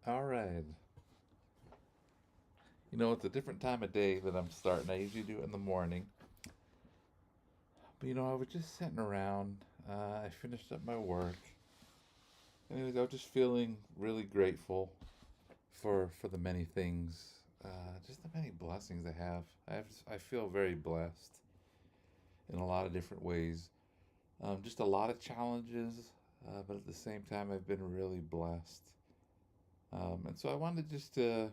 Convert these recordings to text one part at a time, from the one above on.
All right. It's a different time of day that I'm starting. I usually do it in the morning. But, I was just sitting around. I finished up my work. And I was just feeling really grateful for the many things, just the many blessings I have. I feel very blessed in a lot of different ways. Just a lot of challenges, but at the same time, I've been really blessed. And so I wanted just to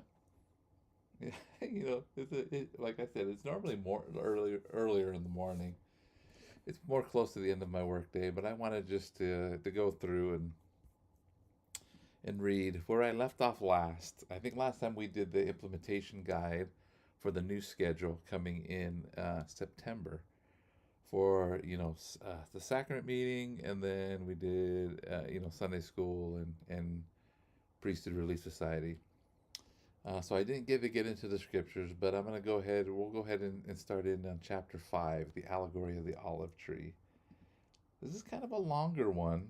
Yeah, like I said, it's normally more earlier in the morning. It's more close to the end of my workday, but I wanted just to go through and read where I left off last. I think last time we did the implementation guide for the new schedule coming in September for the sacrament meeting, and then we did Sunday school and priesthood relief society. So I didn't get to get into the scriptures, but we'll go ahead and start in on chapter 5, the allegory of the olive tree. This is kind of a longer one.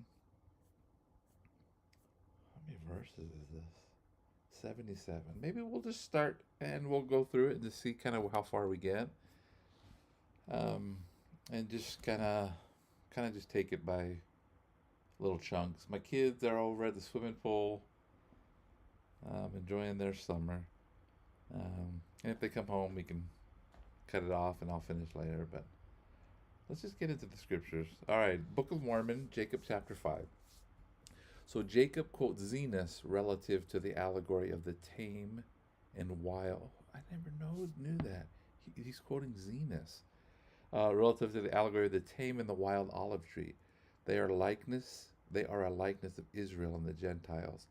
How many verses is this? 77. Maybe we'll just start and we'll go through it and just see kind of how far we get. Um, and just kind of just take it by little chunks. My kids are over at the swimming pool, enjoying their summer. And if they come home, we can cut it off and I'll finish later. But let's just get into the scriptures. All right, Book of Mormon, Jacob chapter 5. So Jacob quotes Zenos relative to the allegory of the tame and wild. I never knew that. He's quoting Zenos relative to the allegory of the tame and the wild olive tree. They are likeness. They are a likeness of Israel and the Gentiles.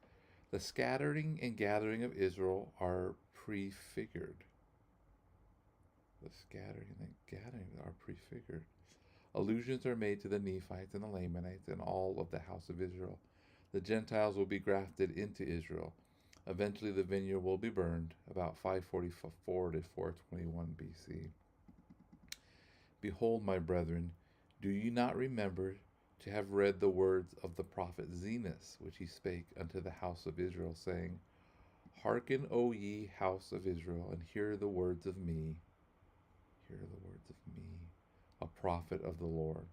The scattering and gathering of Israel are prefigured. The scattering and the gathering are prefigured. Allusions are made to the Nephites and the Lamanites and all of the house of Israel. The Gentiles will be grafted into Israel. Eventually, the vineyard will be burned, about 544 to 421 BC. Behold, my brethren, do you not remember to have read the words of the prophet Zenos, which he spake unto the house of Israel, saying, Hearken, O ye house of Israel, and hear the words of me. Hear the words of me, a prophet of the Lord.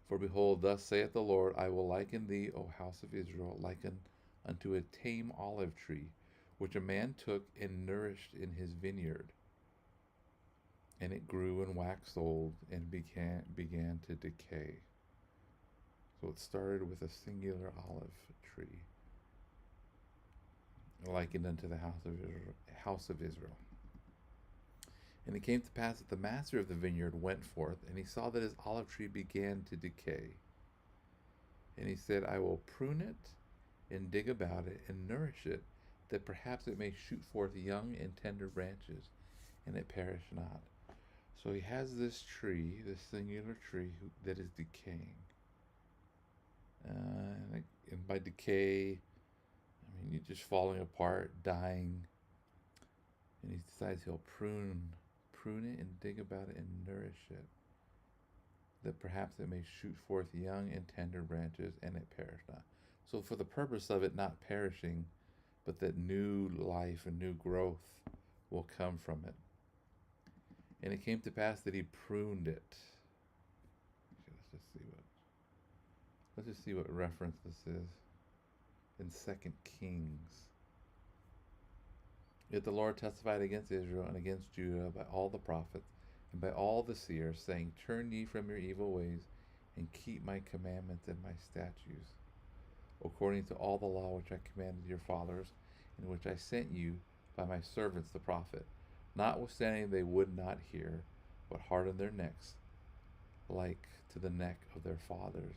For behold, thus saith the Lord, I will liken thee, O house of Israel, liken unto a tame olive tree, which a man took and nourished in his vineyard. And it grew and waxed old and began to decay. So it started with a singular olive tree, likened unto the house of Israel. And it came to pass that the master of the vineyard went forth, and he saw that his olive tree began to decay. And he said, I will prune it, and dig about it, and nourish it, that perhaps it may shoot forth young and tender branches, and it perish not. So he has this tree, this singular tree that is decaying. And by decay, I mean, you're just falling apart, dying. And he decides he'll prune it and dig about it and nourish it, that perhaps it may shoot forth young and tender branches, and it perish not. So for the purpose of it not perishing, but that new life and new growth will come from it. And it came to pass that he pruned it. Let's just see what reference this is in 2 Kings. Yet the Lord testified against Israel and against Judah by all the prophets and by all the seers, saying, Turn ye from your evil ways, and keep my commandments and my statutes, according to all the law which I commanded your fathers, and which I sent you by my servants the prophet. Notwithstanding they would not hear, but hardened their necks, like to the neck of their fathers,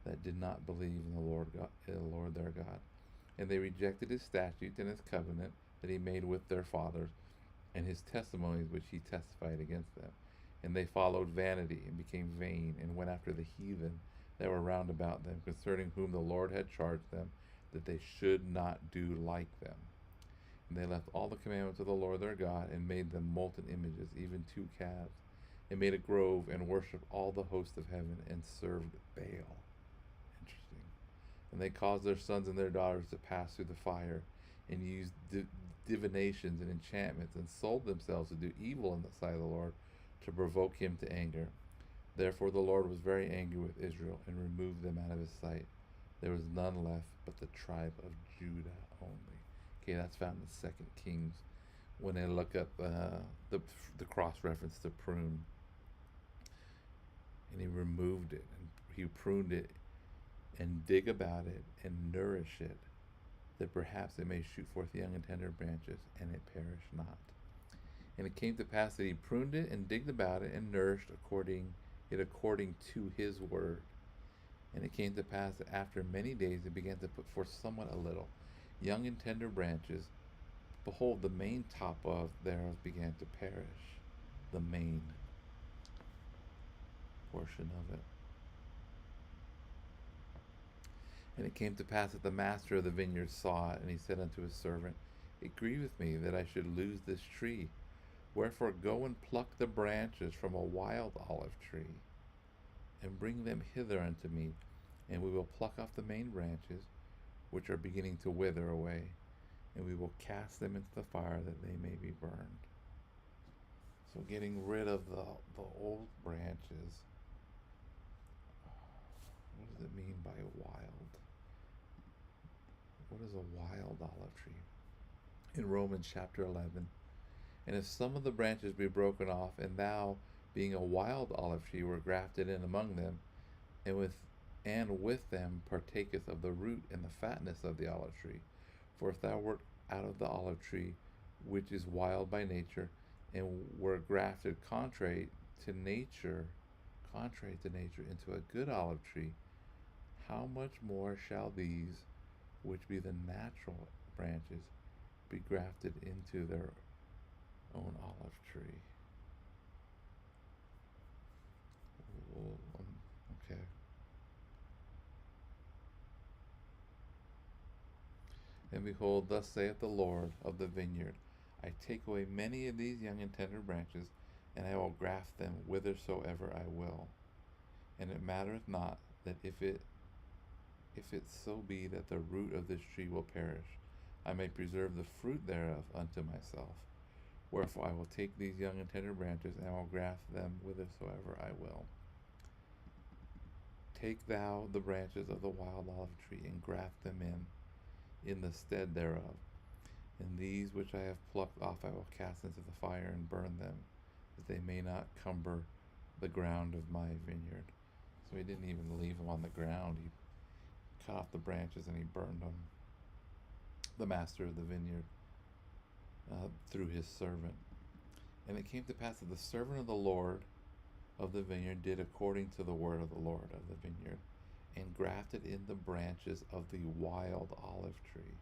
that did not believe in the Lord their God. And they rejected his statutes and his covenant that he made with their fathers, and his testimonies which he testified against them. And they followed vanity, and became vain, and went after the heathen that were round about them, concerning whom the Lord had charged them, that they should not do like them. And they left all the commandments of the Lord their God, and made them molten images, even 2 calves, and made a grove, and worshipped all the host of heaven, and served Baal. Interesting. And they caused their sons and their daughters to pass through the fire, and used divinations and enchantments, and sold themselves to do evil in the sight of the Lord, to provoke him to anger. Therefore the Lord was very angry with Israel, and removed them out of his sight. There was none left but the tribe of Judah only. Okay, that's found in 2 Kings. When they look up the cross reference to prune, and he removed it, and he pruned it, and dig about it, and nourish it, that perhaps it may shoot forth young and tender branches, and it perish not. And it came to pass that he pruned it, and digged about it, and nourished according to his word. And it came to pass that after many days it began to put forth somewhat a little, young and tender branches. Behold, the main top of thereof began to perish, the main portion of it. And it came to pass that the master of the vineyard saw it, and he said unto his servant, It grieveth me that I should lose this tree. Wherefore go and pluck the branches from a wild olive tree, and bring them hither unto me, and we will pluck off the main branches, which are beginning to wither away, and we will cast them into the fire that they may be burned. So getting rid of the old branches. What does it mean by wild? What is a wild olive tree? In Romans chapter 11, and if some of the branches be broken off, and thou, being a wild olive tree, were grafted in among them, and with them partakest of the root and the fatness of the olive tree. For if thou wert out of the olive tree, which is wild by nature, and were grafted contrary to nature, into a good olive tree, how much more shall these, which be the natural branches, be grafted into their own olive tree? Okay. And behold, thus saith the Lord of the vineyard, I take away many of these young and tender branches, and I will graft them whithersoever I will. And it mattereth not that if it so be that the root of this tree will perish, I may preserve the fruit thereof unto myself. Wherefore I will take these young and tender branches, and I will graft them whithersoever I will. Take thou the branches of the wild olive tree, and graft them in the stead thereof. And these which I have plucked off I will cast into the fire, and burn them, that they may not cumber the ground of my vineyard. So he didn't even leave them on the ground. He cut off the branches and he burned them. The master of the vineyard, through his servant. And it came to pass that the servant of the Lord of the vineyard did according to the word of the Lord of the vineyard, and grafted in the branches of the wild olive tree.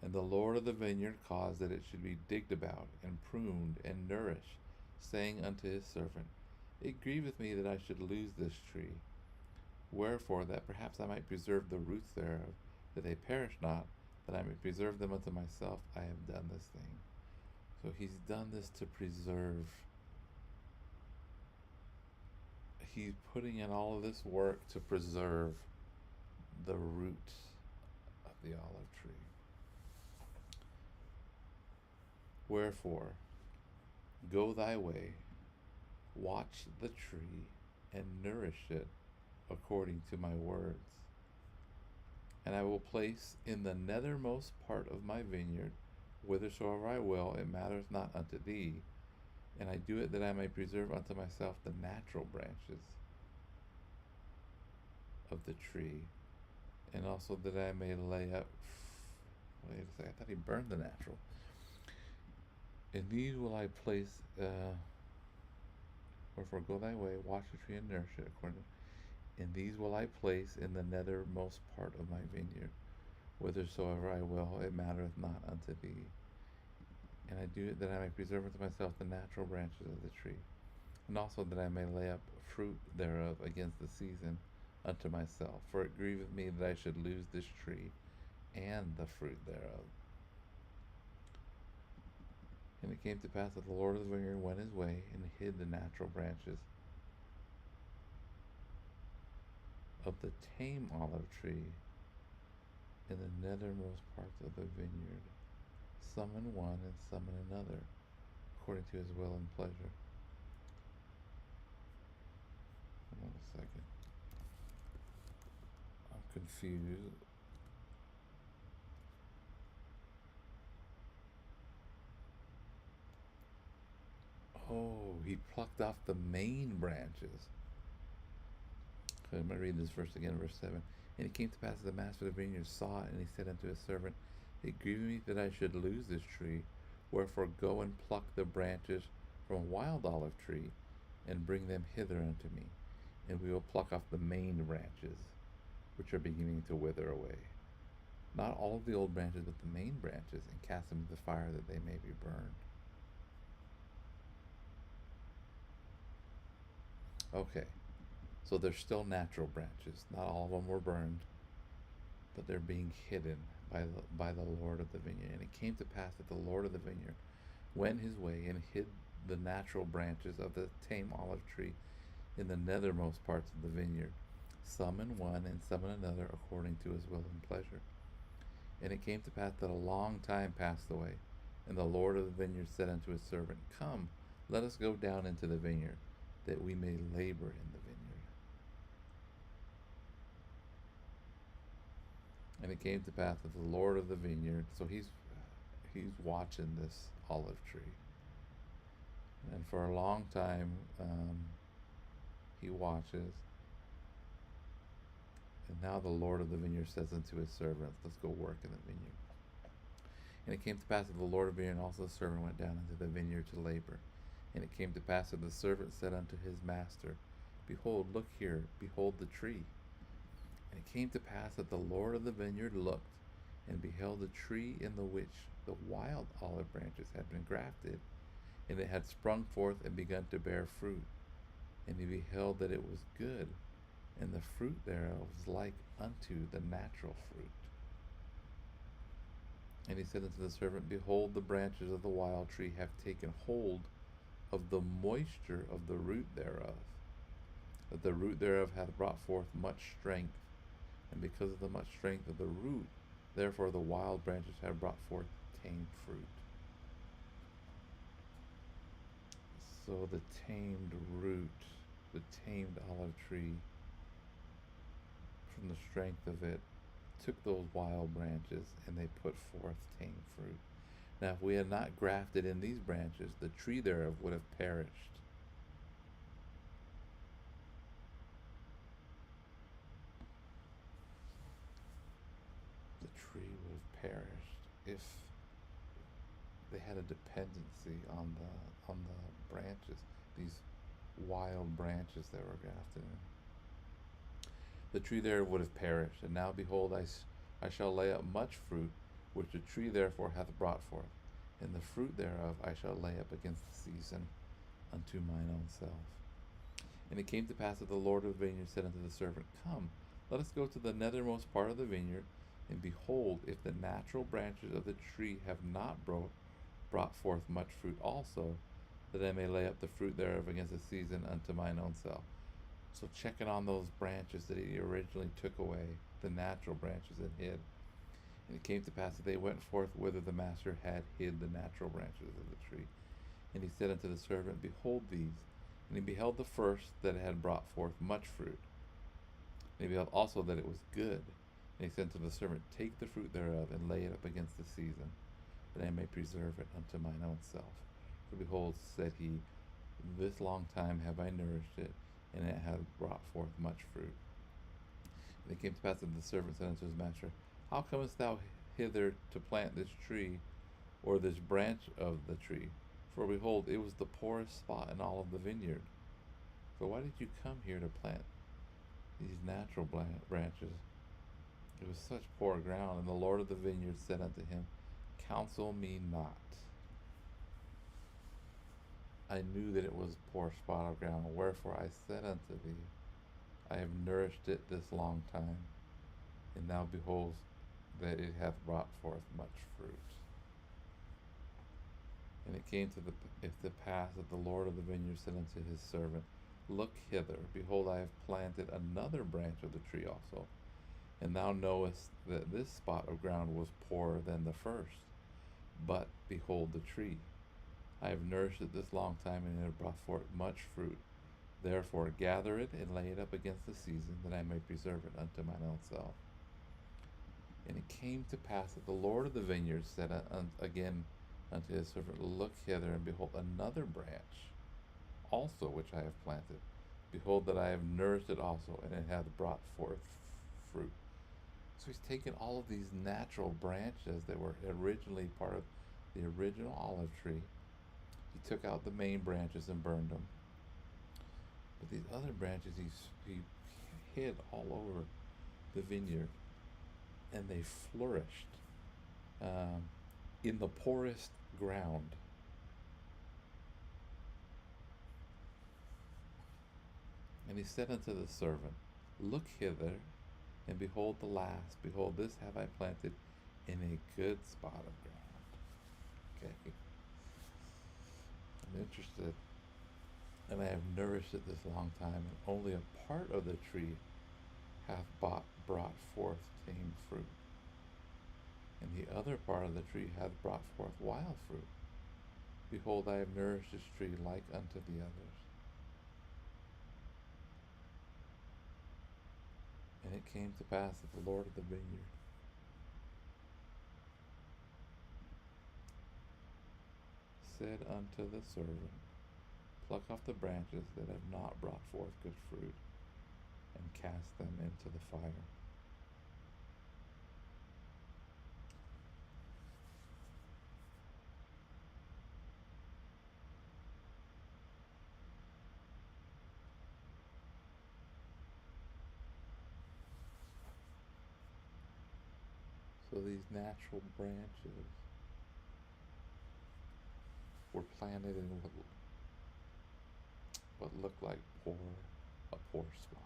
And the Lord of the vineyard caused that it should be digged about, and pruned, and nourished, saying unto his servant, It grieveth me that I should lose this tree. Wherefore, that perhaps I might preserve the roots thereof, that they perish not, that I may preserve them unto myself, I have done this thing. So he's done this to preserve. He's putting in all of this work to preserve the root of the olive tree. Wherefore, go thy way, watch the tree, and nourish it according to my words. And I will place in the nethermost part of my vineyard, whithersoever I will, it matters not unto thee, and I do it that I may preserve unto myself the natural branches of the tree, and also that I may lay up. Wait a second, I thought he burned the natural. In these will I place. Wherefore go thy way, watch the tree, and nourish it according to. And these will I place in the nethermost part of my vineyard, whithersoever I will, it mattereth not unto thee. And I do it that I may preserve unto myself the natural branches of the tree, and also that I may lay up fruit thereof against the season unto myself. For it grieveth me that I should lose this tree, and the fruit thereof. And it came to pass that the Lord of the vineyard went his way, and hid the natural branches of the tame olive tree in the nethermost parts of the vineyard, some in one and some in another, according to his will and pleasure. Hold on a second. I'm confused. Oh, he plucked off the main branches. So I'm going to read this verse again, verse 7. And it came to pass that the master of the vineyard saw it, and he said unto his servant, It grieved me that I should lose this tree. Wherefore go and pluck the branches from a wild olive tree, and bring them hither unto me. And we will pluck off the main branches, which are beginning to wither away. Not all of the old branches, but the main branches, and cast them into the fire that they may be burned. Okay, so they're still natural branches. Not all of them were burned, but they're being hidden by the Lord of the vineyard. And it came to pass that the Lord of the vineyard went his way and hid the natural branches of the tame olive tree in the nethermost parts of the vineyard, some in one and some in another, according to his will and pleasure. And it came to pass that a long time passed away, and the Lord of the vineyard said unto his servant, Come, let us go down into the vineyard, that we may labor in the vineyard. And it came to pass that the Lord of the vineyard, so he's watching this olive tree, and for a long time he watches. And now the Lord of the vineyard says unto his servants, Let's go work in the vineyard. And it came to pass that the Lord of the vineyard and also the servant went down into the vineyard to labor. And it came to pass that the servant said unto his master, Behold, look here, behold the tree. And it came to pass that the Lord of the vineyard looked, and beheld the tree in the which the wild olive branches had been grafted, and it had sprung forth and begun to bear fruit. And he beheld that it was good, and the fruit thereof was like unto the natural fruit. And he said unto the servant, Behold, the branches of the wild tree have taken hold of the moisture of the root thereof, that the root thereof hath brought forth much strength, and because of the much strength of the root, therefore the wild branches have brought forth tame fruit. So the tamed root, the tamed olive tree, from the strength of it, took those wild branches and they put forth tame fruit. Now, if we had not grafted in these branches, the tree thereof would have perished. The tree would have perished if they had a dependency on the branches, these wild branches that were grafted in. The tree there would have perished. And now, behold, I shall lay up much fruit, which the tree therefore hath brought forth, and the fruit thereof I shall lay up against the season unto mine own self. And it came to pass that the Lord of the vineyard said unto the servant, Come, let us go to the nethermost part of the vineyard, and behold, if the natural branches of the tree have not brought forth much fruit also, that I may lay up the fruit thereof against the season unto mine own self. So checking on those branches that he originally took away, the natural branches that hid. And it came to pass that they went forth whither the master had hid the natural branches of the tree. And he said unto the servant, Behold these. And he beheld the first that it had brought forth much fruit. And he beheld also that it was good. And he said unto the servant, Take the fruit thereof, and lay it up against the season, that I may preserve it unto mine own self. For behold, said he, This long time have I nourished it, and it hath brought forth much fruit. And it came to pass that the servant said unto his master, How comest thou hither to plant this tree, or this branch of the tree? For behold, it was the poorest spot in all of the vineyard. For why did you come here to plant these natural branches? It was such poor ground. And the Lord of the vineyard said unto him, Counsel me not. I knew that it was a poor spot of ground, wherefore I said unto thee, I have nourished it this long time, and now behold that it hath brought forth much fruit. And it came to pass that the Lord of the vineyard said unto his servant, Look hither, behold, I have planted another branch of the tree also. And thou knowest that this spot of ground was poorer than the first. But behold the tree. I have nourished it this long time, and it hath brought forth much fruit. Therefore gather it and lay it up against the season, that I may preserve it unto mine own self. And it came to pass that the Lord of the vineyard said again unto his servant, Look hither, and behold another branch also which I have planted. Behold, that I have nourished it also, and it hath brought forth fruit. So he's taken all of these natural branches that were originally part of the original olive tree. He took out the main branches and burned them. But these other branches he hid all over the vineyard, and they flourished in the poorest ground. And he said unto the servant, Look hither, and behold the last. Behold, this have I planted in a good spot of ground. Okay. I'm interested. And I have nourished it this long time, and only a part of the tree hath brought forth tame fruit. And the other part of the tree hath brought forth wild fruit. Behold, I have nourished this tree like unto the others. And it came to pass that the Lord of the vineyard said unto the servant, Pluck off the branches that have not brought forth good fruit, and cast them into the fire. So these natural branches were planted in what looked like a poor spot,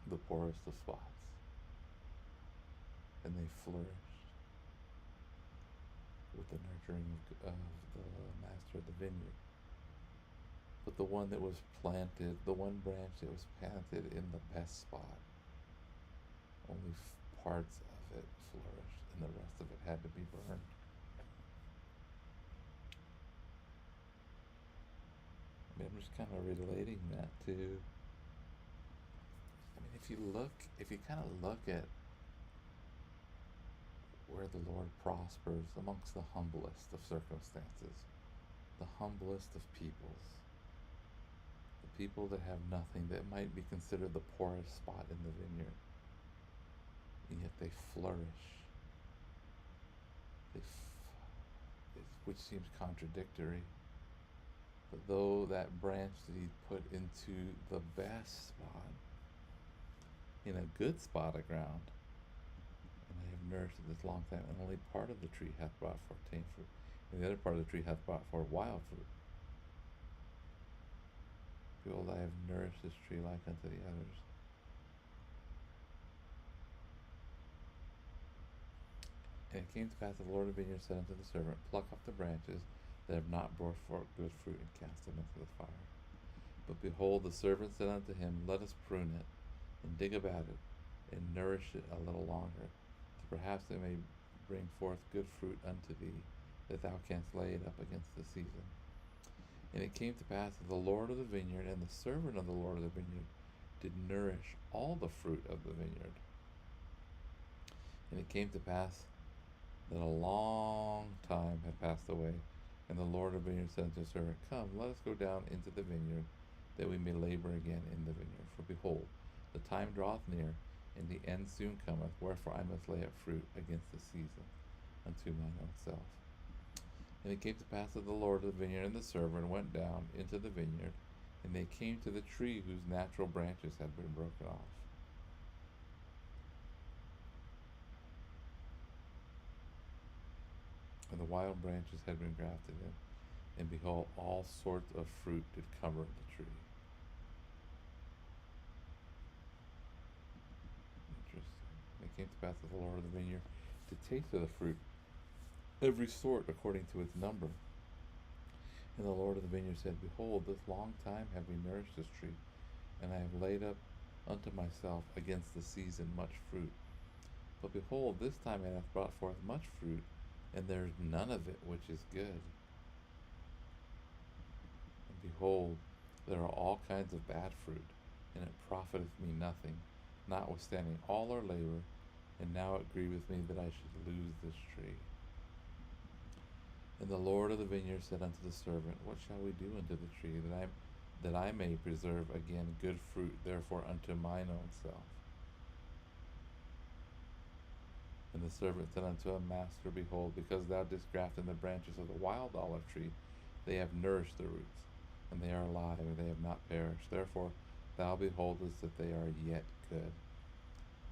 the poorest of spots, and they flourished with the nurturing of the master of the vineyard. But the one that was planted, the one branch that was planted in the best spot, only parts of it flourished, and the rest of it had to be burned. I mean, I'm just kind of relating that to, I mean, if you kind of look at where the Lord prospers amongst the humblest of circumstances, the humblest of peoples, the people that have nothing, that might be considered the poorest spot in the vineyard, and yet they flourish. Which seems contradictory. But though that branch that he put into the best spot, in a good spot of ground, and I have nourished it this long time, and only part of the tree hath brought forth tame fruit, and the other part of the tree hath brought forth wild fruit. Behold, I have nourished this tree like unto the others. And it came to pass that the Lord of the vineyard said unto the servant, Pluck off the branches that have not brought forth good fruit, and cast them into the fire. But behold, the servant said unto him, Let us prune it, and dig about it, and nourish it a little longer, that perhaps it may bring forth good fruit unto thee, that thou canst lay it up against the season. And it came to pass that the Lord of the vineyard and the servant of the Lord of the vineyard did nourish all the fruit of the vineyard. And it came to pass that a long time had passed away, and the Lord of the vineyard said unto his servant, Come, let us go down into the vineyard, that we may labor again in the vineyard. For behold, the time draweth near, and the end soon cometh, wherefore I must lay up fruit against the season unto mine own self. And it came to pass that the Lord of the vineyard and the servant went down into the vineyard, and they came to the tree whose natural branches had been broken off. And the wild branches had been grafted in, and behold, all sorts of fruit did cover the tree. Interesting. And it came to pass that the Lord of the vineyard did taste of the fruit, every sort according to its number. And the Lord of the vineyard said, Behold, this long time have we nourished this tree, and I have laid up unto myself against the season much fruit. But behold, this time it hath brought forth much fruit, and there is none of it which is good. And behold, there are all kinds of bad fruit, and it profiteth me nothing, notwithstanding all our labor, and now it grieveth me that I should lose this tree. And the Lord of the vineyard said unto the servant, What shall we do unto the tree, that I may preserve again good fruit, therefore unto mine own self? And the servant said unto him, Master, behold, because thou didst graft in the branches of the wild olive tree, they have nourished the roots, and they are alive, and they have not perished. Therefore thou beholdest that they are yet good.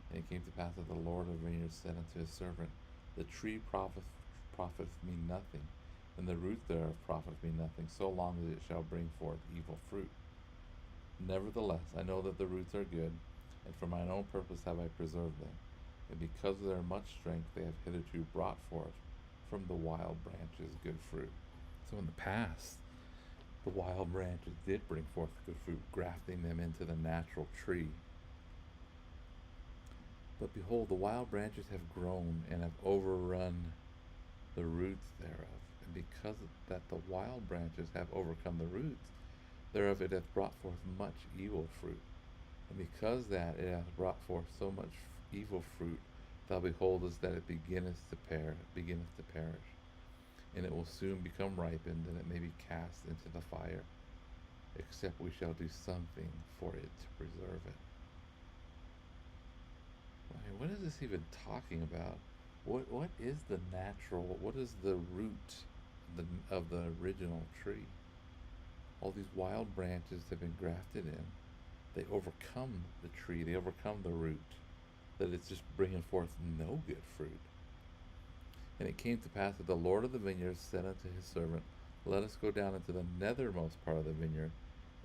And it came to pass that the Lord of the vineyard said unto his servant, The tree profiteth me nothing, and the root thereof profiteth me nothing, so long as it shall bring forth evil fruit. Nevertheless, I know that the roots are good, and for mine own purpose have I preserved them. And because of their much strength, they have hitherto brought forth from the wild branches good fruit. So in the past, the wild branches did bring forth good fruit, grafting them into the natural tree. But behold, the wild branches have grown and have overrun the roots thereof. And because that the wild branches have overcome the roots thereof, it hath brought forth much evil fruit. And because that it hath brought forth so much evil fruit, thou beholdest that it beginneth to perish, and it will soon become ripened, and it may be cast into the fire, except we shall do something for it to preserve it. I mean, what is this even talking about? What is the natural? What is the root of the original tree? All these wild branches have been grafted in. They overcome the tree. They overcome the root. That it's just bringing forth no good fruit. And it came to pass that the Lord of the vineyard said unto his servant, Let us go down into the nethermost part of the vineyard,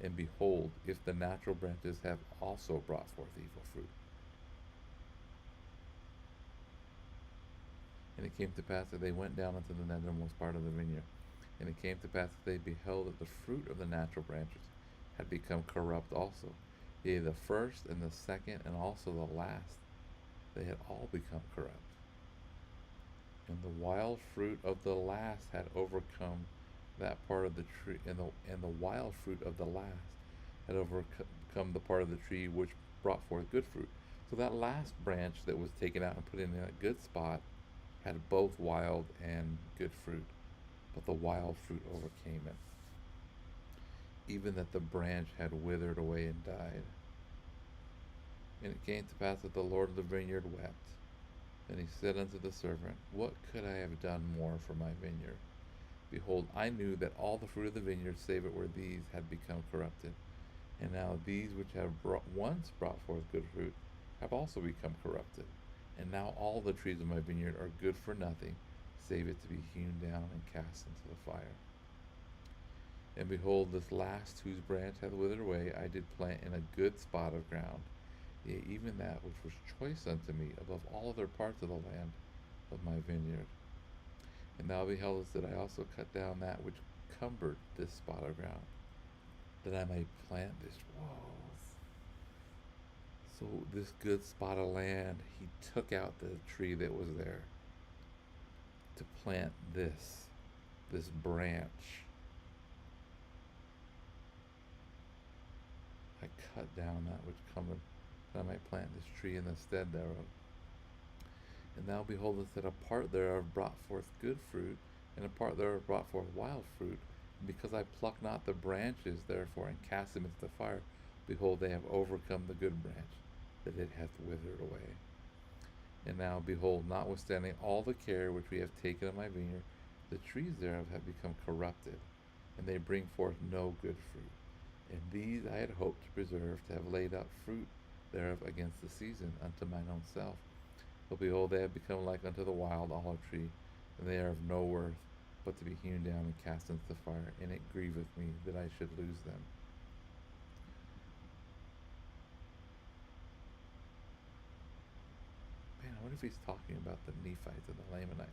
and behold, if the natural branches have also brought forth evil fruit. And it came to pass that they went down into the nethermost part of the vineyard. And it came to pass that they beheld that the fruit of the natural branches had become corrupt also. Yea, the first and the second and also the last, they had all become corrupt. And the wild fruit of the last had overcome that part of the tree, and the wild fruit of the last had overcome the part of the tree which brought forth good fruit. So that last branch that was taken out and put in a good spot had both wild and good fruit, but the wild fruit overcame it, even that the branch had withered away and died. And it came to pass that the Lord of the vineyard wept. And he said unto the servant, What could I have done more for my vineyard? Behold, I knew that all the fruit of the vineyard, save it were these, had become corrupted. And now these which have once brought forth good fruit have also become corrupted. And now all the trees of my vineyard are good for nothing, save it to be hewn down and cast into the fire. And behold, this last whose branch hath withered away, I did plant in a good spot of ground, yea, even that which was choice unto me above all other parts of the land of my vineyard. And thou beheldest that I also cut down that which cumbered this spot of ground, that I might plant this. Whoa. So this good spot of land, he took out the tree that was there to plant this branch. I cut down that which cometh, that I might plant this tree in the stead thereof. And thou beholdest that a part thereof brought forth good fruit, and a part thereof brought forth wild fruit. And because I plucked not the branches, therefore, and cast them into the fire, behold, they have overcome the good branch, that it hath withered away. And now, behold, notwithstanding all the care which we have taken of my vineyard, the trees thereof have become corrupted, and they bring forth no good fruit. And these I had hoped to preserve, to have laid up fruit thereof against the season unto mine own self. But behold, they have become like unto the wild olive tree, and they are of no worth, but to be hewn down and cast into the fire. And it grieveth me that I should lose them. Man, I wonder if he's talking about the Nephites and the Lamanites.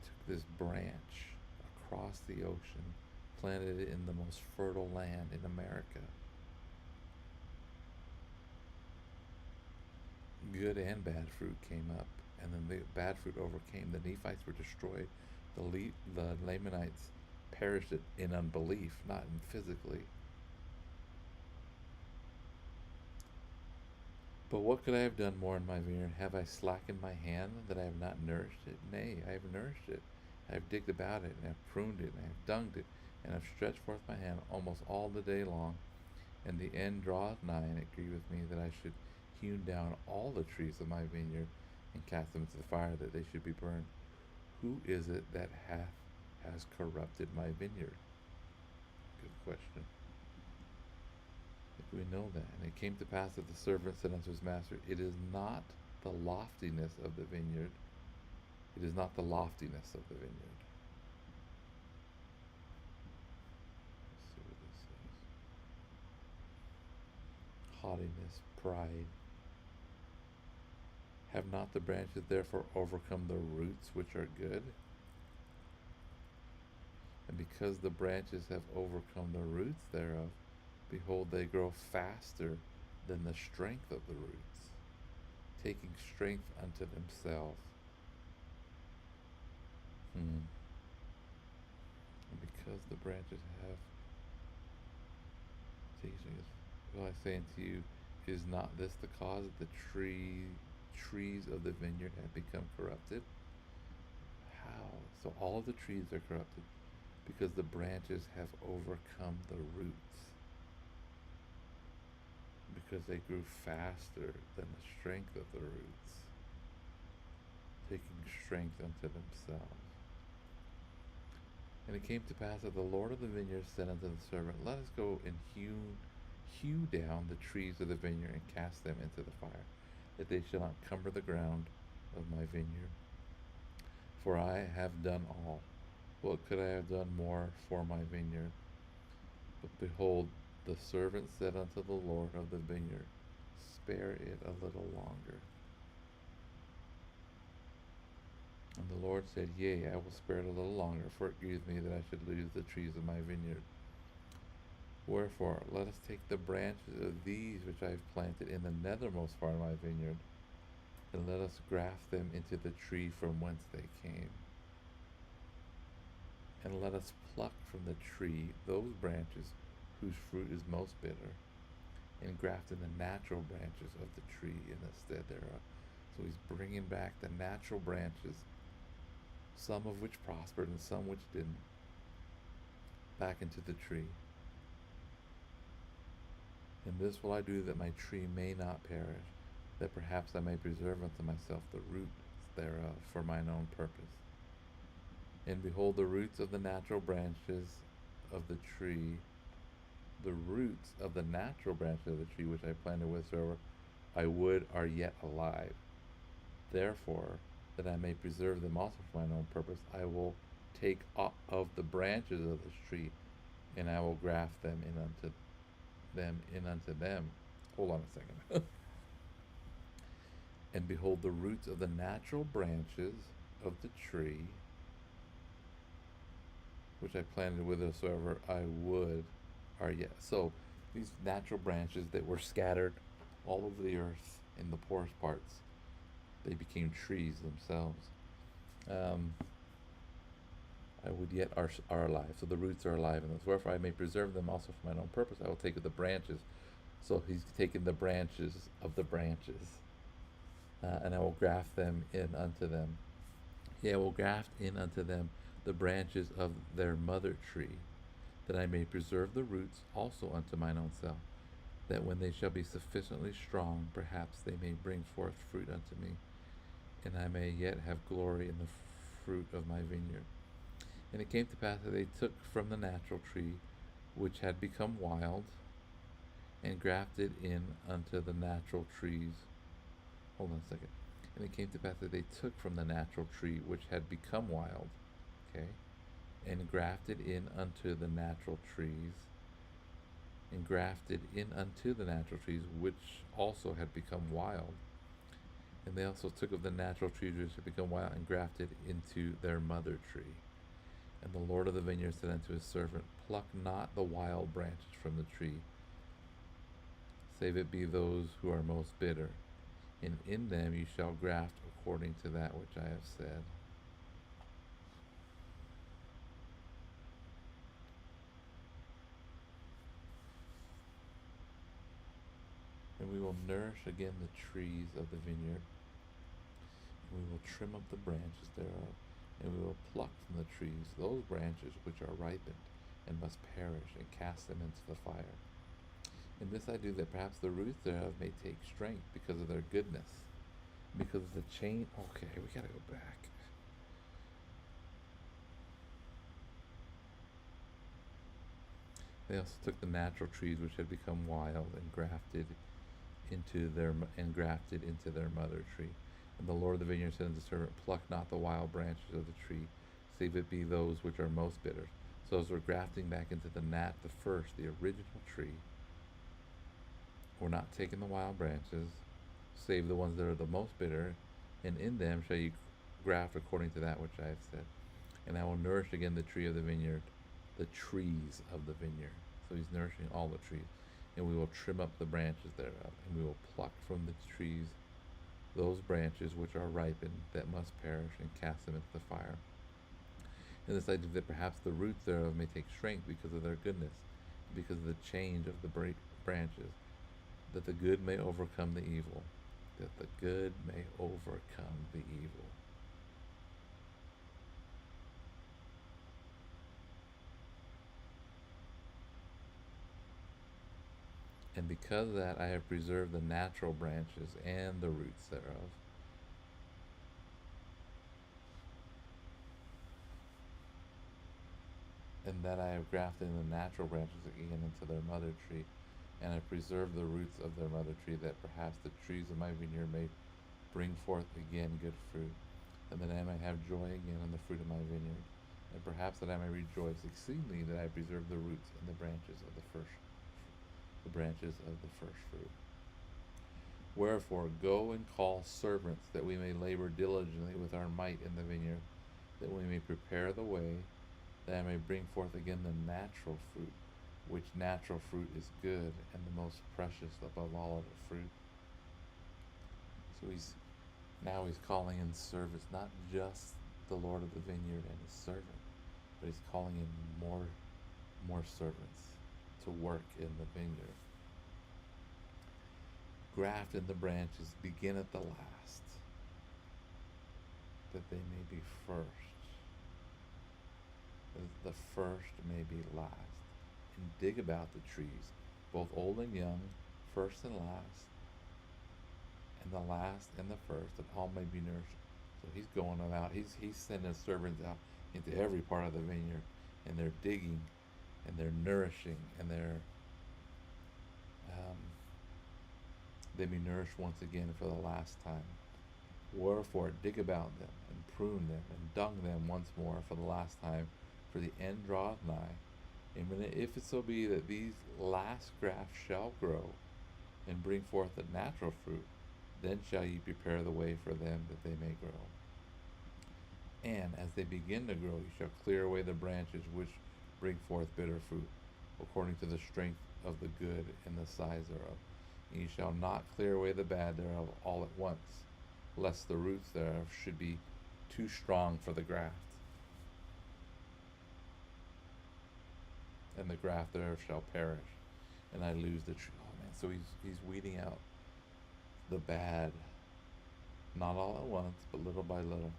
Took this branch across the ocean, planted it in the most fertile land in America, good and bad fruit came up, and then the bad fruit overcame. The Nephites were destroyed. The Lamanites perished in unbelief, not in physically. But what could I have done more in my vineyard? Have I slackened my hand that I have not nourished it? Nay, I have nourished it. I have digged about it, and have pruned it, and I have dunged it, and have stretched forth my hand almost all the day long. And the end draweth nigh, and it grieveth me that I should hew down all the trees of my vineyard, and cast them into the fire, that they should be burned. Who is it that has corrupted my vineyard? Good question. We know that. And it came to pass that the servant said unto his master, It is not the loftiness of the vineyard. It is not the loftiness of the vineyard. Let's see what this says. Haughtiness, pride. Have not the branches therefore overcome the roots which are good? And because the branches have overcome the roots thereof, behold, they grow faster than the strength of the roots, taking strength unto themselves. And because the branches have taken, well, I say unto you, is not this the cause that the trees of the vineyard have become corrupted? How? So all the trees are corrupted because the branches have overcome the roots, because they grew faster than the strength of the roots, taking strength unto themselves. And it came to pass that the Lord of the vineyard said unto the servant, Let us go and hew down the trees of the vineyard, and cast them into the fire, that they shall not cumber the ground of my vineyard. For I have done all. What could I have done more for my vineyard? But behold, the servant said unto the Lord of the vineyard, Spare it a little longer. And the Lord said, Yea, I will spare it a little longer, for it grieves me that I should lose the trees of my vineyard. Wherefore, let us take the branches of these which I have planted in the nethermost part of my vineyard, and let us graft them into the tree from whence they came. And let us pluck from the tree those branches whose fruit is most bitter, and graft in the natural branches of the tree in the stead thereof. So he's bringing back the natural branches, some of which prospered and some which didn't, back into the tree. And this will I do, that my tree may not perish, that perhaps I may preserve unto myself the roots thereof for mine own purpose. And behold, the roots of the natural branches of the tree, the roots of the natural branches of the tree which I planted whatsoever I would are yet alive. Therefore, that I may preserve them also for mine own purpose, I will take of the branches of this tree, and I will graft them in unto them. Hold on a second. And behold, the roots of the natural branches of the tree which I planted whithersoever I would are yet. So these natural branches that were scattered all over the earth in the poorest parts, they became trees themselves. I would yet are alive. So the roots are alive in those. Wherefore I may preserve them also for mine own purpose. I will take of the branches. So he's taken the branches of the branches, and I will graft them in unto them. Yea, I will graft in unto them the branches of their mother tree, that I may preserve the roots also unto mine own self, that when they shall be sufficiently strong, perhaps they may bring forth fruit unto me, and I may yet have glory in the fruit of my vineyard. And it came to pass that they took from the natural tree, which had become wild, and grafted in unto the natural trees. Hold on a second. And it came to pass that they took from the natural tree, which had become wild, okay, and grafted in unto the natural trees, and grafted in unto the natural trees, which also had become wild. And they also took of the natural trees which had become wild, and grafted into their mother tree. And the Lord of the vineyard said unto his servant, Pluck not the wild branches from the tree, save it be those who are most bitter, and in them you shall graft according to that which I have said. And we will nourish again the trees of the vineyard, and we will trim up the branches thereof, and we will pluck from the trees those branches which are ripened and must perish, and cast them into the fire. And this I do that perhaps the roots thereof may take strength because of their goodness, because of the chain. Okay, we gotta go back. They also took the natural trees which had become wild and grafted into their mother tree. And the Lord of the vineyard said unto the servant, Pluck not the wild branches of the tree, save it be those which are most bitter. So as we're grafting back into the original tree, we're not taking the wild branches, save the ones that are the most bitter, and in them shall you graft according to that which I have said. And I will nourish again the tree of the vineyard, the trees of the vineyard. So he's nourishing all the trees. And we will trim up the branches thereof, and we will pluck from the trees those branches which are ripened that must perish, and cast them into the fire. And this I do that perhaps the roots thereof may take strength because of their goodness, because of the change of the branches, that the good may overcome the evil, that the good may overcome the evil. And because of that I have preserved the natural branches and the roots thereof. And that I have grafted in the natural branches again into their mother tree, and have preserved the roots of their mother tree, that perhaps the trees of my vineyard may bring forth again good fruit, and that I may have joy again in the fruit of my vineyard, and perhaps that I may rejoice exceedingly that I preserve the roots and the branches of the first fruit. Wherefore go and call servants, that we may labor diligently with our might in the vineyard, that we may prepare the way, that I may bring forth again the natural fruit, which natural fruit is good, and the most precious above all other fruit. So he's calling in servants, not just the Lord of the vineyard and his servant, but he's calling in more servants to work in the vineyard. Graft in the branches, begin at the last, that they may be first, that the first may be last. And dig about the trees, both old and young, first and last, and the last and the first, that all may be nourished. So he's going about, he's sending servants out into every part of the vineyard, and they're digging, and they're nourishing, and they be nourished once again for the last time. Wherefore dig about them, and prune them, and dung them once more for the last time, for the end draweth nigh. And if it so be that these last grafts shall grow, and bring forth the natural fruit, then shall ye prepare the way for them that they may grow. And as they begin to grow, you shall clear away the branches which bring forth bitter fruit, according to the strength of the good and the size thereof. And ye shall not clear away the bad thereof all at once, lest the roots thereof should be too strong for the graft. And the graft thereof shall perish, and I lose the tree. Oh man, so he's weeding out the bad, not all at once, but little by little,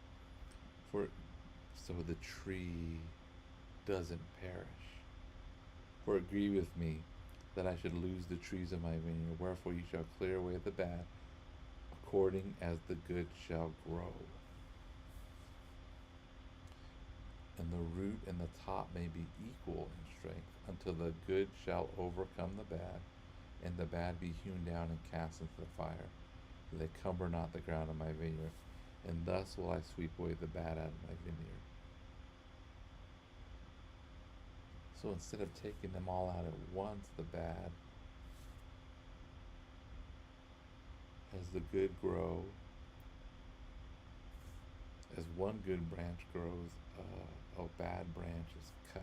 so the tree doesn't perish. For it grieveth me that I should lose the trees of my vineyard. Wherefore ye shall clear away the bad, according as the good shall grow. And the root and the top may be equal in strength, until the good shall overcome the bad, and the bad be hewn down and cast into the fire, that they cumber not the ground of my vineyard. And thus will I sweep away the bad out of my vineyard. So instead of taking them all out at once, the bad, as the good grow, as one good branch grows, a bad branch is cut.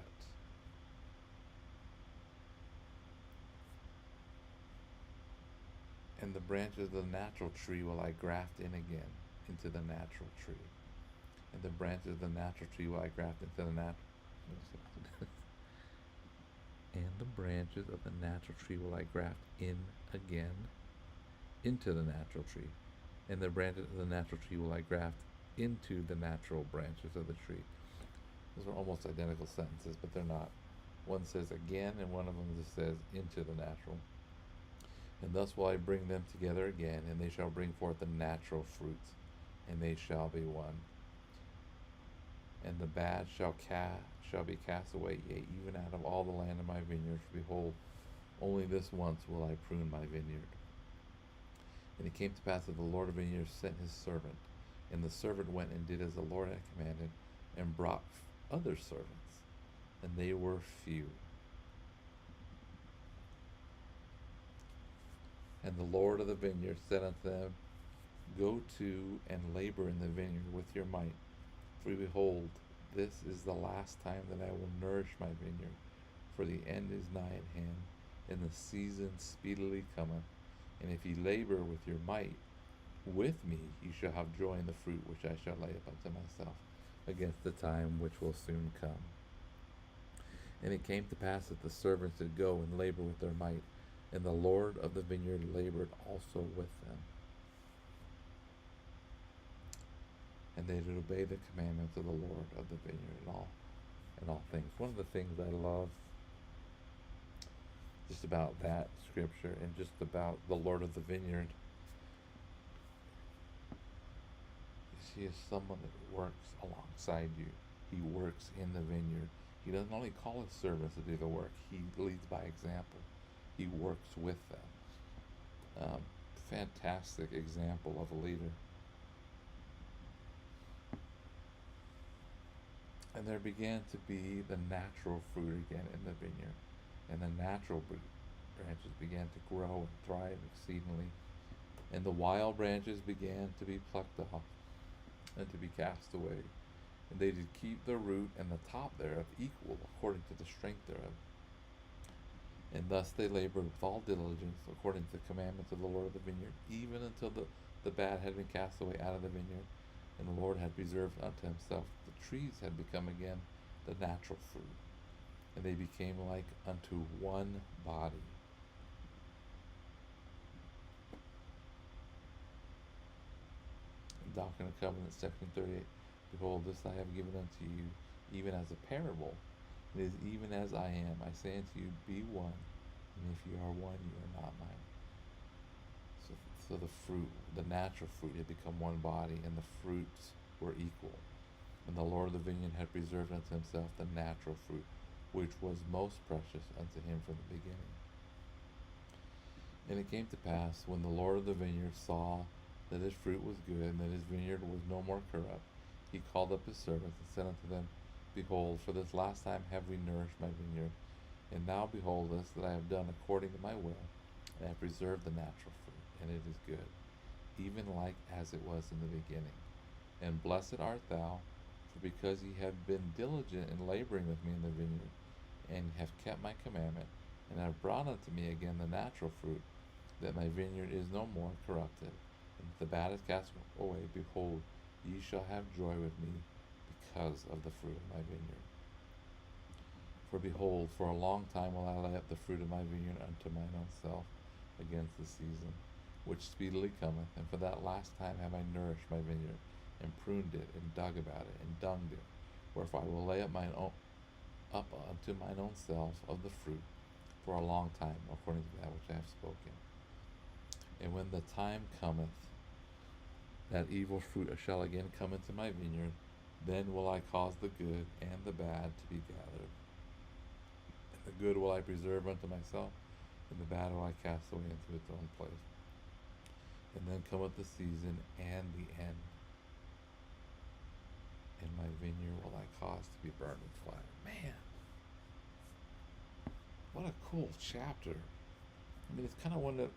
And the branches of the natural tree will I graft in again into the natural tree. And the branches of the natural tree will I graft into the natural. And the branches of the natural tree will I graft in again into the natural tree. And the branches of the natural tree will I graft into the natural branches of the tree. Those are almost identical sentences, but they're not. One says again, and one of them just says into the natural. And thus will I bring them together again, and they shall bring forth the natural fruits, and they shall be one. And the bad shall be cast away, yea, even out of all the land of my vineyard. For behold, only this once will I prune my vineyard. And it came to pass that the Lord of the vineyard sent his servant, and the servant went and did as the Lord had commanded, and brought other servants, and they were few. And the Lord of the vineyard said unto them, Go to and labor in the vineyard with your might. For behold, this is the last time that I will nourish my vineyard, for the end is nigh at hand, and the season speedily cometh. And if ye labor with your might with me, ye shall have joy in the fruit which I shall lay up unto myself against the time which will soon come. And it came to pass that the servants did go and labor with their might, and the Lord of the vineyard labored also with them. And they did obey the commandments of the Lord of the vineyard in all things. One of the things I love just about that scripture and just about the Lord of the vineyard is he is someone that works alongside you. He works in the vineyard. He doesn't only call his servants to do the work, he leads by example. He works with them. Fantastic example of a leader. And there began to be the natural fruit again in the vineyard. And the natural branches began to grow and thrive exceedingly. And the wild branches began to be plucked off and to be cast away. And they did keep the root and the top thereof equal according to the strength thereof. And thus they labored with all diligence according to the commandments of the Lord of the vineyard, even until the bad had been cast away out of the vineyard, and the Lord had preserved unto himself. The trees had become again the natural fruit, and they became like unto one body. Doctrine and Covenants, section 38. Behold, this I have given unto you, even as a parable. It is even as I am. I say unto you, be one, and if you are one, you are not mine. So the fruit, the natural fruit, had become one body, and the fruits were equal. And the Lord of the vineyard had preserved unto himself the natural fruit, which was most precious unto him from the beginning. And it came to pass, when the Lord of the vineyard saw that his fruit was good, and that his vineyard was no more corrupt, he called up his servants, and said unto them, Behold, for this last time have we nourished my vineyard, and now behold this, that I have done according to my will, and I have preserved the natural fruit, and it is good, even like as it was in the beginning. And blessed art thou, for because ye have been diligent in laboring with me in the vineyard, and have kept my commandment, and have brought unto me again the natural fruit, that my vineyard is no more corrupted, and the bad is cast away. Behold, ye shall have joy with me because of the fruit of my vineyard. For behold, for a long time will I lay up the fruit of my vineyard unto mine own self against the season, which speedily cometh, and for that last time have I nourished my vineyard, and pruned it, and dug about it, and dunged it. Wherefore I will lay up unto mine own self of the fruit for a long time, according to that which I have spoken. And when the time cometh that evil fruit shall again come into my vineyard, then will I cause the good and the bad to be gathered. And the good will I preserve unto myself, and the bad will I cast away into its own place. And then cometh the season and the end, and my vineyard will I cause to be burned with fire. Man, what a cool chapter. I mean, it's kind of one that,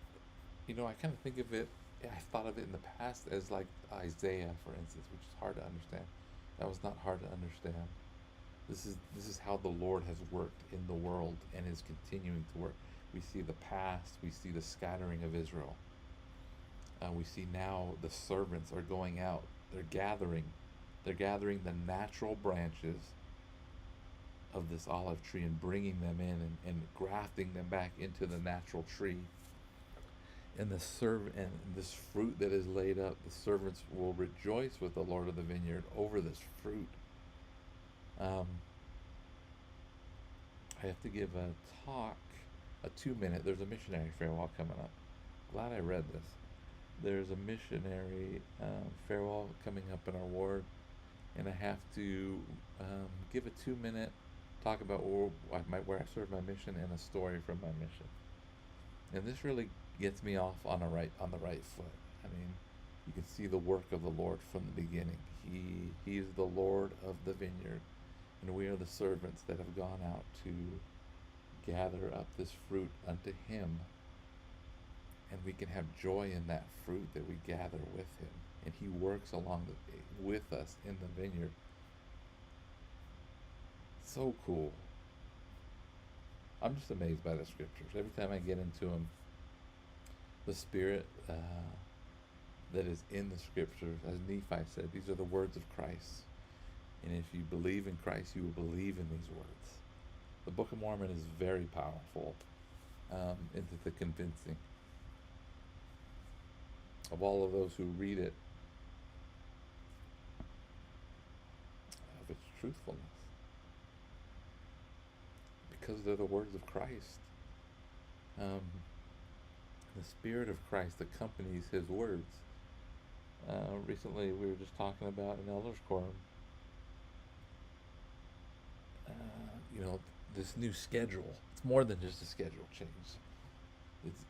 I kind of think of it, I thought of it in the past as like Isaiah, for instance, which is hard to understand. That was not hard to understand. This is how the Lord has worked in the world and is continuing to work. We see the past, we see the scattering of Israel, We see now the servants are going out. They're gathering the natural branches of this olive tree and bringing them in and grafting them back into the natural tree. And and this fruit that is laid up, the servants will rejoice with the Lord of the vineyard over this fruit. I have to give a talk, a 2 minute. There's a missionary farewell coming up. Glad I read this. There's a missionary farewell coming up in our ward, and I have to give a 2 minute talk about where I serve my mission and a story from my mission. And this really gets me off on the right foot. I mean, you can see the work of the Lord from the beginning. He is the Lord of the vineyard, and we are the servants that have gone out to gather up this fruit unto Him, and we can have joy in that fruit that we gather with Him, and He works with us in the vineyard. So cool. I'm just amazed by the scriptures. Every time I get into them, the Spirit that is in the scriptures, as Nephi said, these are the words of Christ. And if you believe in Christ, you will believe in these words. The Book of Mormon is very powerful into the convincing of all of those who read it of its truthfulness, because they're the words of Christ. The Spirit of Christ accompanies His words. Recently, we were just talking about an elders quorum. This new schedule. It's more than just a schedule change.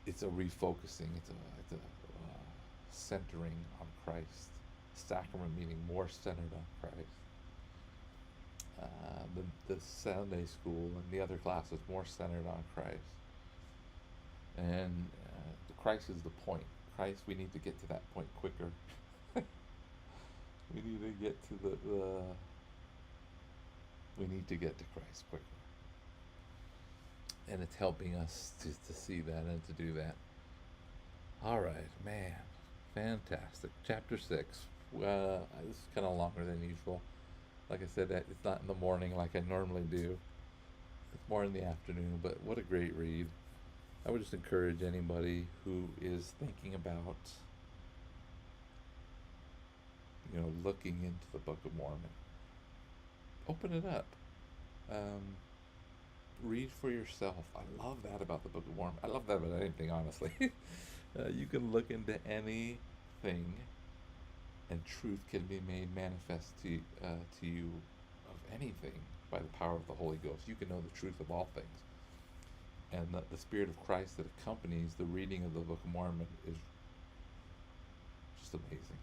It's a refocusing. It's a centering on Christ. Sacrament meaning more centered on Christ. The Sunday school and the other classes more centered on Christ. And Christ is the point. Christ, we need to get to that point quicker. We need to get to we need to get to Christ quicker. And it's helping us to see that and to do that. All right, man. Fantastic. Chapter 6. This is kind of longer than usual. Like I said, it's not in the morning like I normally do. It's more in the afternoon, but what a great read. I would just encourage anybody who is thinking about, looking into the Book of Mormon. Open it up. Read for yourself. I love that about the Book of Mormon. I love that about anything, honestly. You can look into anything, and truth can be made manifest to you of anything by the power of the Holy Ghost. You can know the truth of all things. And the Spirit of Christ that accompanies the reading of the Book of Mormon is just amazing.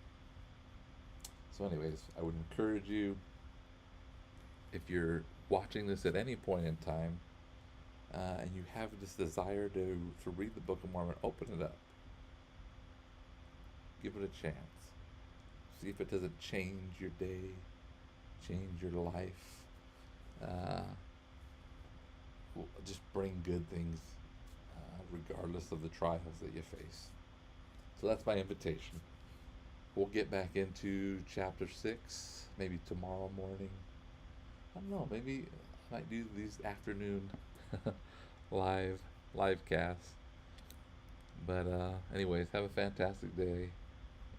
So anyways, I would encourage you, if you're watching this at any point in time, and you have this desire to read the Book of Mormon, open it up. Give it a chance. See if it doesn't change your day, change your life. Just bring good things, regardless of the trials that you face. So that's my invitation. We'll get back into chapter 6, maybe tomorrow morning. I don't know, maybe I might do these afternoon live casts. But anyways, have a fantastic day,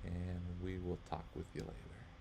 and we will talk with you later.